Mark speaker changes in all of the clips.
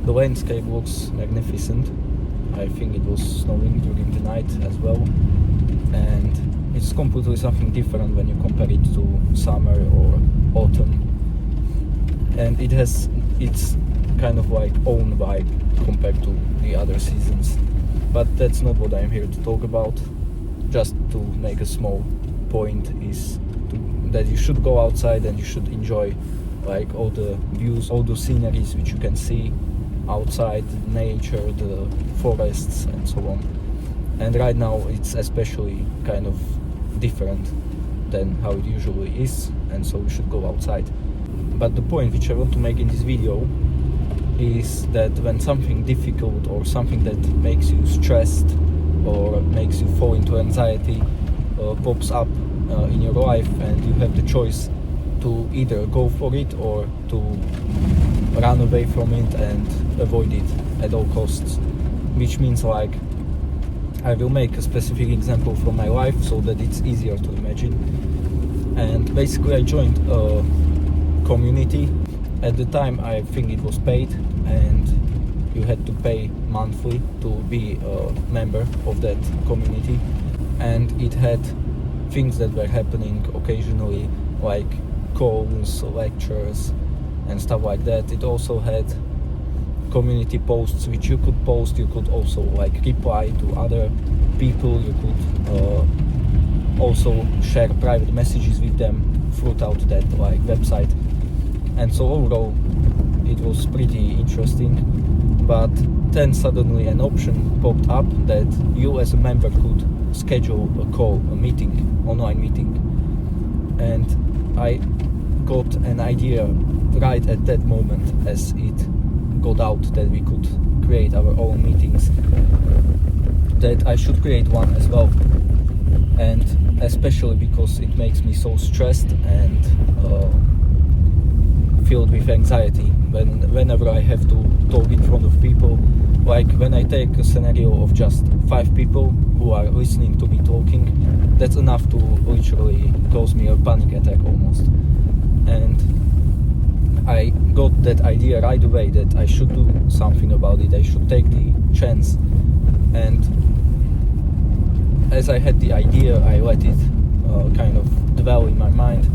Speaker 1: The landscape looks magnificent. I think it was snowing during the night as well, and it's completely something different when you compare it to summer or autumn, and it has its kind of like own vibe compared to the other seasons. But that's not what I'm here to talk about. Just to make a small point is that you should go outside and you should enjoy like all the views, all the sceneries which you can see outside, nature, the forests and so on. And right now it's especially kind of different than how it usually is, and so we should go outside. But the point which I want to make in this video is that when something difficult or something that makes you stressed or makes you fall into anxiety pops up in your life, and you have the choice to either go for it or to run away from it and avoid it at all costs. Which means, like, I will make a specific example from my life so that it's easier to imagine. And basically I joined a community. At the time I think it was paid, and you had to pay monthly to be a member of that community, and it had things that were happening occasionally, like calls, lectures and stuff like that. It also had community posts which you could post. You could also like reply to other people. You could also share private messages with them throughout that like website. And so overall it was pretty interesting. But then suddenly an option popped up that you as a member could schedule a call, a meeting, online meeting. And I got an idea right at that moment as it got out that we could create our own meetings, that I should create one as well. And especially because it makes me so stressed and filled with anxiety whenever I have to talk in front of people. Like when I take a scenario of just 5 people who are listening to me talking, that's enough to literally cause me a panic attack almost. And I got that idea right away that I should do something about it. I should take the chance. And as I had the idea, I let it kind of dwell in my mind.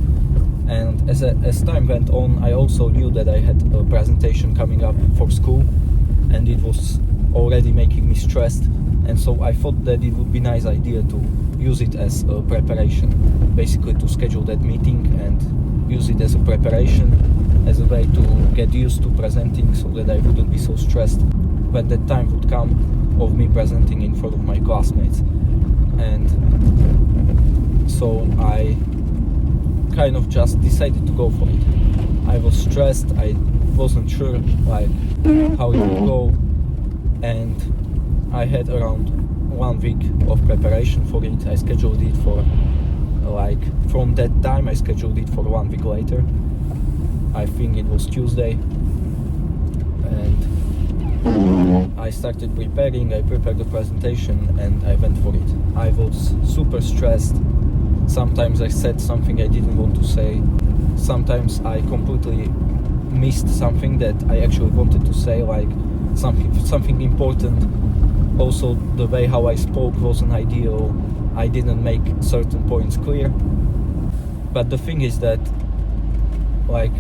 Speaker 1: And as time went on, I also knew that I had a presentation coming up for school, and it was already making me stressed. And so I thought that it would be a nice idea to use it as a preparation, basically to schedule that meeting and use it as a preparation, as a way to get used to presenting, so that I wouldn't be so stressed when that time would come of me presenting in front of my classmates. And so I kind of just decided to go for it. I was stressed, I wasn't sure like how it would go, and I had around 1 week of preparation for it. I scheduled it for like from that time I scheduled it for 1 week later. I think it was Tuesday, and I started preparing. I prepared the presentation and I went for it. I was super stressed. Sometimes I said something I didn't want to say. Sometimes I completely missed something that I actually wanted to say, like something important. Also, the way how I spoke wasn't ideal. I didn't make certain points clear. But the thing is that like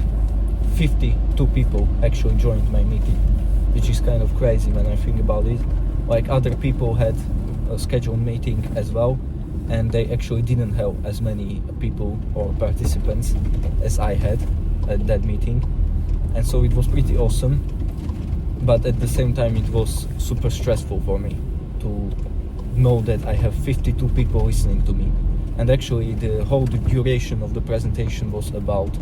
Speaker 1: 52 people actually joined my meeting, which is kind of crazy when I think about it. Like other people had a scheduled meeting as well, and they actually didn't have as many people or participants as I had at that meeting. And so it was pretty awesome, but at the same time it was super stressful for me to know that I have 52 people listening to me. And actually the whole duration of the presentation was about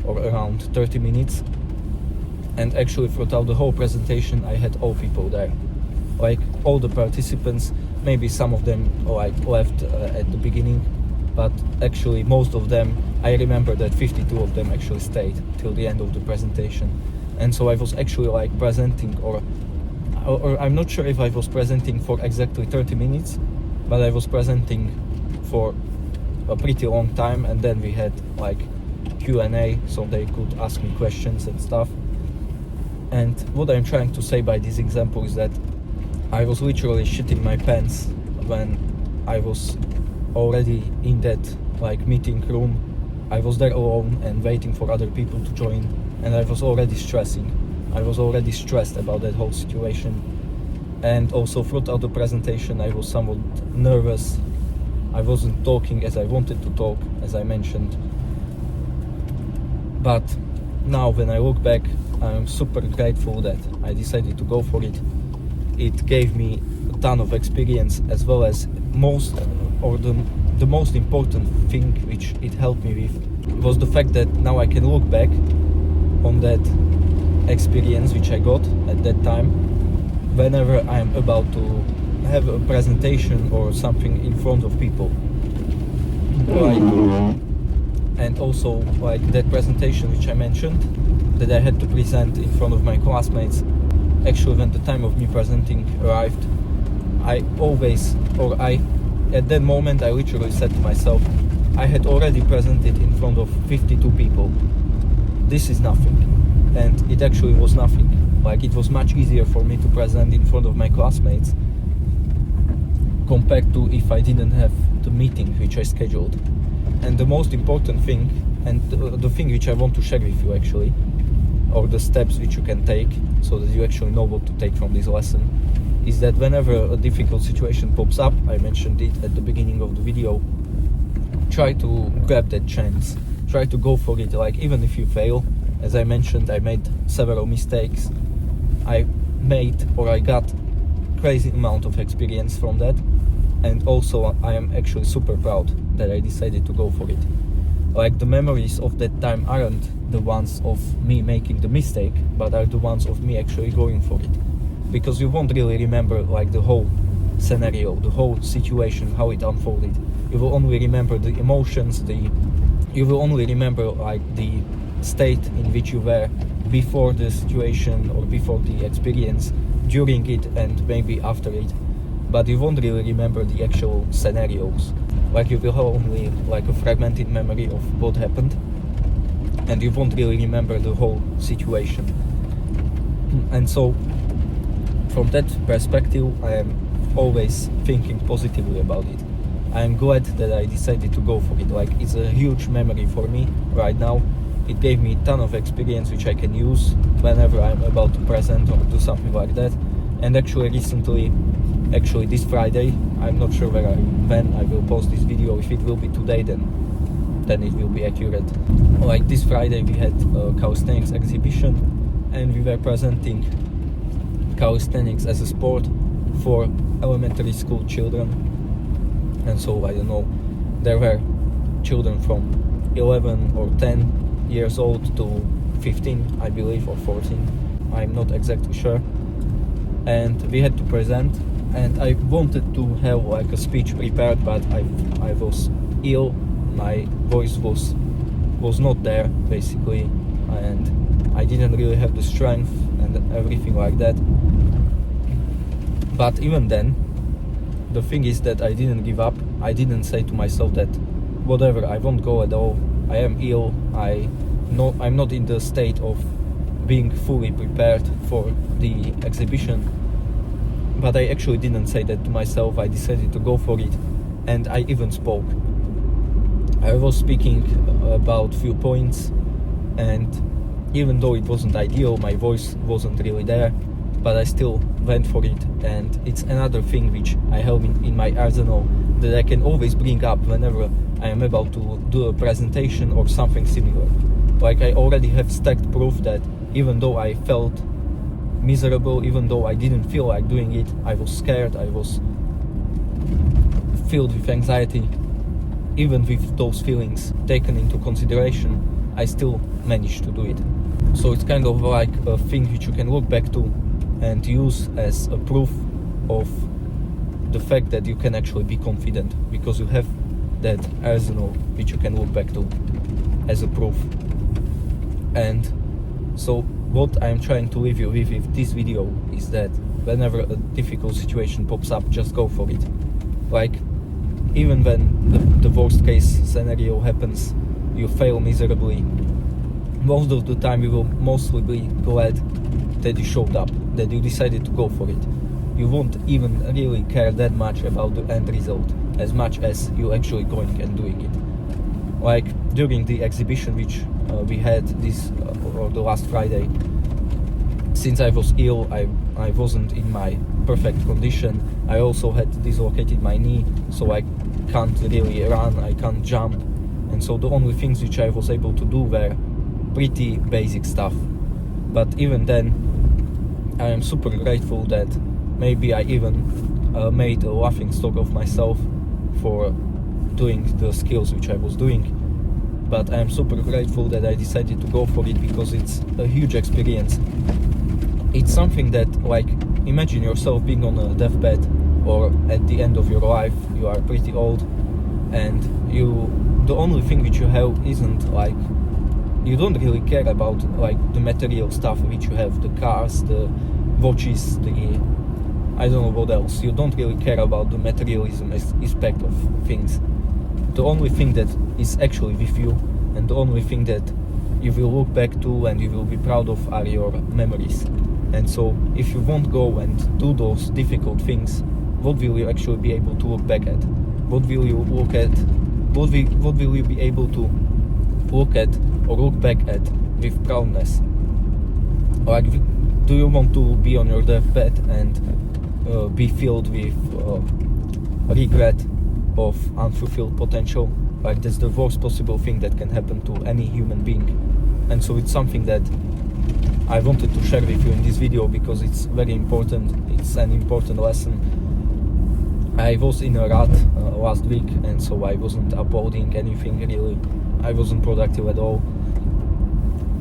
Speaker 1: or around 30 minutes, and actually throughout the whole presentation I had all people there, like all the participants. Maybe some of them like left at the beginning, but actually most of them, I remember that 52 of them actually stayed till the end of the presentation. And so I was actually like presenting, or I'm not sure if I was presenting for exactly 30 minutes, but I was presenting for a pretty long time, and then we had like Q&A, so they could ask me questions and stuff. And what I'm trying to say by this example is that I was literally shitting my pants when I was already in that like meeting room. I was there alone and waiting for other people to join, and I was already stressing. I was already stressed about that whole situation. And also throughout the presentation I was somewhat nervous. I wasn't talking as I wanted to talk, as I mentioned. But now when I look back, I'm super grateful that I decided to go for it. It gave me a ton of experience, as well as the most important thing which it helped me with was the fact that now I can look back on that experience which I got at that time whenever I'm about to have a presentation or something in front of people. And also like that presentation which I mentioned that I had to present in front of my classmates. Actually, when the time of me presenting arrived, at that moment I literally said to myself, I had already presented in front of 52 people. This is nothing. And it actually was nothing. Like, it was much easier for me to present in front of my classmates compared to if I didn't have the meeting which I scheduled. And the most important thing, and the thing which I want to share with you actually, or the steps which you can take so that you actually know what to take from this lesson, is that whenever a difficult situation pops up, I mentioned it at the beginning of the video, try to grab that chance, try to go for it. Like, even if you fail, as I mentioned, I made several mistakes. I got crazy amount of experience from that, and also I am actually super proud that I decided to go for it. Like, the memories of that time aren't the ones of me making the mistake, but are the ones of me actually going for it, because you won't really remember like the whole scenario, the whole situation, how it unfolded. You will only remember the emotions, you will only remember like the state in which you were before the situation or before the experience, during it, and maybe after it. But you won't really remember the actual scenarios. Like, you will have only like a fragmented memory of what happened, and you won't really remember the whole situation. And so from that perspective, I am always thinking positively about it. I am glad that I decided to go for it. Like, it's a huge memory for me right now. It gave me a ton of experience which I can use whenever I'm about to present or do something like that. And actually this Friday, I'm not sure when I will post this video. If it will be today, then it will be accurate. Like, this Friday we had a calisthenics exhibition, and we were presenting calisthenics as a sport for elementary school children. And so, I don't know, there were children from 11 or 10 years old to 15, I believe, or 14. I'm not exactly sure. And we had to present, and I wanted to have like a speech prepared, but I was ill. My voice was not there basically, and I didn't really have the strength and everything like that. But even then, the thing is that I didn't give up. I didn't say to myself that whatever, I won't go at all, I am ill, I'm not in the state of being fully prepared for the exhibition. But I actually didn't say that to myself. I decided to go for it, and I even spoke. I was speaking about few points, and even though it wasn't ideal, my voice wasn't really there, but I still went for it. And it's another thing which I have in my arsenal that I can always bring up whenever I am about to do a presentation or something similar. Like, I already have stacked proof that even though I felt miserable, even though I didn't feel like doing it, I was scared, I was filled with anxiety. Even with those feelings taken into consideration, I still managed to do it. So it's kind of like a thing which you can look back to and use as a proof of the fact that you can actually be confident, because you have that arsenal which you can look back to as a proof. And so what I'm trying to leave you with this video is that whenever a difficult situation pops up, just go for it. Like, even when the worst case scenario happens, you fail miserably, most of the time you will mostly be glad that you showed up, that you decided to go for it. You won't even really care that much about the end result as much as you actually going and doing it. Like during the exhibition which we had this or the last Friday, since I was ill, I wasn't in my perfect condition. I also had dislocated my knee, so I can't really run, I can't jump, and so the only things which I was able to do were pretty basic stuff. But even then, I am super grateful that maybe I even made a laughing stock of myself for doing the skills which I was doing. But I am super grateful that I decided to go for it, because it's a huge experience. It's something that, like, imagine yourself being on a deathbed, or at the end of your life, you are pretty old, and the only thing which you have isn't like, you don't really care about like the material stuff which you have, the cars, the watches, I don't know what else. You don't really care about the materialism aspect of things. The only thing that is actually with you, and the only thing that you will look back to and you will be proud of, are your memories. And so if you won't go and do those difficult things, what will you actually be able to look back at? What will you look at? What will you be able to look at or look back at with proudness? Like, do you want to be on your deathbed and be filled with regret of unfulfilled potential? Like, that's the worst possible thing that can happen to any human being. And so it's something that I wanted to share with you in this video, because it's very important. It's an important lesson. I was in a rut last week, and so I wasn't uploading anything really. I wasn't productive at all.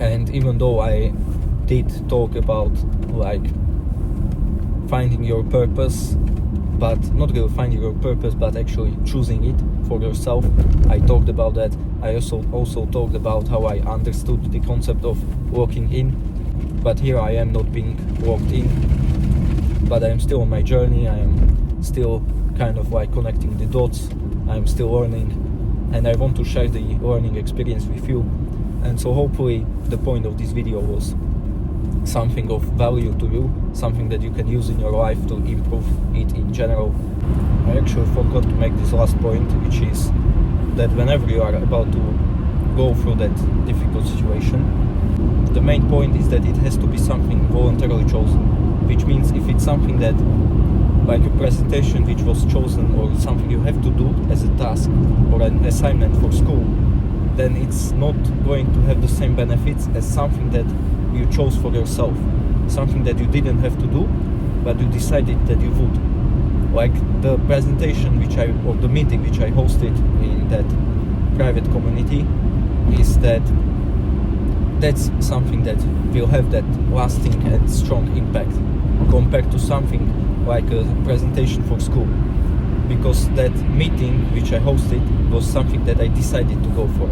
Speaker 1: And even though I did talk about like finding your purpose, but not really finding your purpose, but actually choosing it for yourself, I talked about that. I also talked about how I understood the concept of walking in, but here I am not being walked in, but I am still on my journey. I am still kind of like connecting the dots. I am still learning, and I want to share the learning experience with you. And so hopefully the point of this video was something of value to you, something that you can use in your life to improve it in general. I actually forgot to make this last point, which is that whenever you are about to go through that difficult situation, the main point is that it has to be something voluntarily chosen, which means if it's something that, like a presentation which was chosen, or something you have to do as a task or an assignment for school, then it's not going to have the same benefits as something that you chose for yourself, something that you didn't have to do, but you decided that you would. Like the presentation or the meeting which I hosted in that private community, is that's something that will have that lasting and strong impact compared to something like a presentation for school. Because that meeting which I hosted was something that I decided to go for.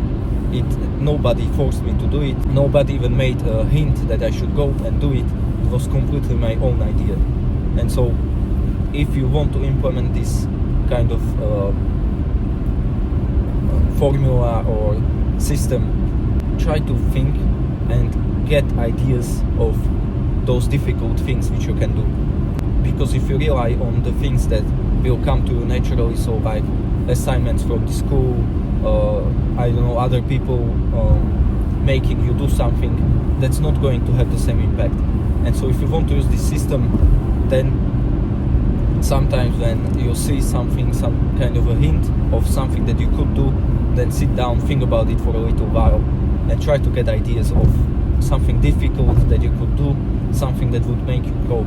Speaker 1: Nobody forced me to do it. Nobody even made a hint that I should go and do it. It was completely my own idea. And so if you want to implement this kind of formula or system, try to think and get ideas of those difficult things which you can do. Because if you rely on the things that will come to you naturally, so like assignments from the school, I don't know, other people making you do something, that's not going to have the same impact. And so if you want to use this system, then sometimes when you see something, some kind of a hint of something that you could do, then sit down, think about it for a little while, and try to get ideas of something difficult that you could do, something that would make you grow.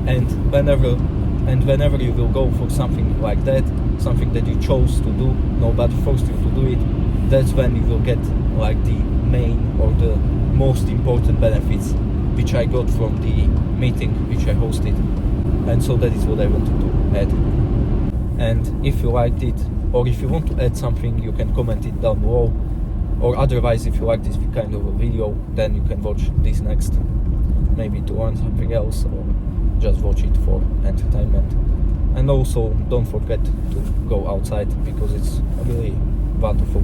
Speaker 1: And whenever you will go for something like that, something that you chose to do, nobody forced you to do it, that's when you will get like the main or the most important benefits which I got from the meeting which I hosted. And so that is what I wanted to add. And if you liked it, or if you want to add something, you can comment it down below. Or otherwise, if you like this kind of a video, then you can watch this next, maybe to learn something else, or just watch it for entertainment. And also don't forget to go outside, because it's really wonderful.